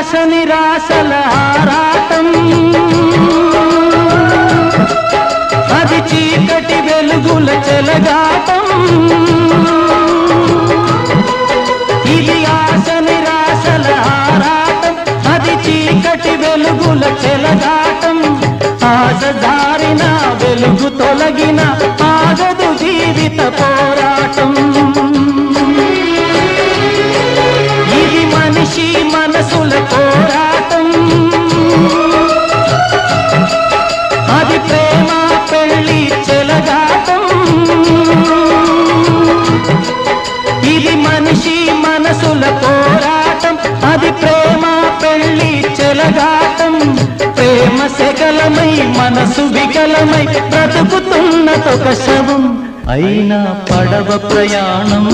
ఆశ నిరాశల ఆరాటం అది చీకటి వెలుగుల చెలగాటం ఇది ఆశ నిరాశల ఆరాటం అది చీకటి వెలుగుల చెలగాటం ఆశ జారిన వెలుగు తొలగిన ఆగదు జీవిత పోరాటం ఇది మనిషి మనసుల పోరాటం అది ప్రేమ పెళ్లి చెలగాటం ఇది మనిషి మనసుల పోరాటం అది ప్రేమ పెళ్లి చెలగాటం ప్రేమ సెగలమై మనసు వికలమై బ్రతుకుతున్నదొక శవం అయినా పడవ ప్రయాణం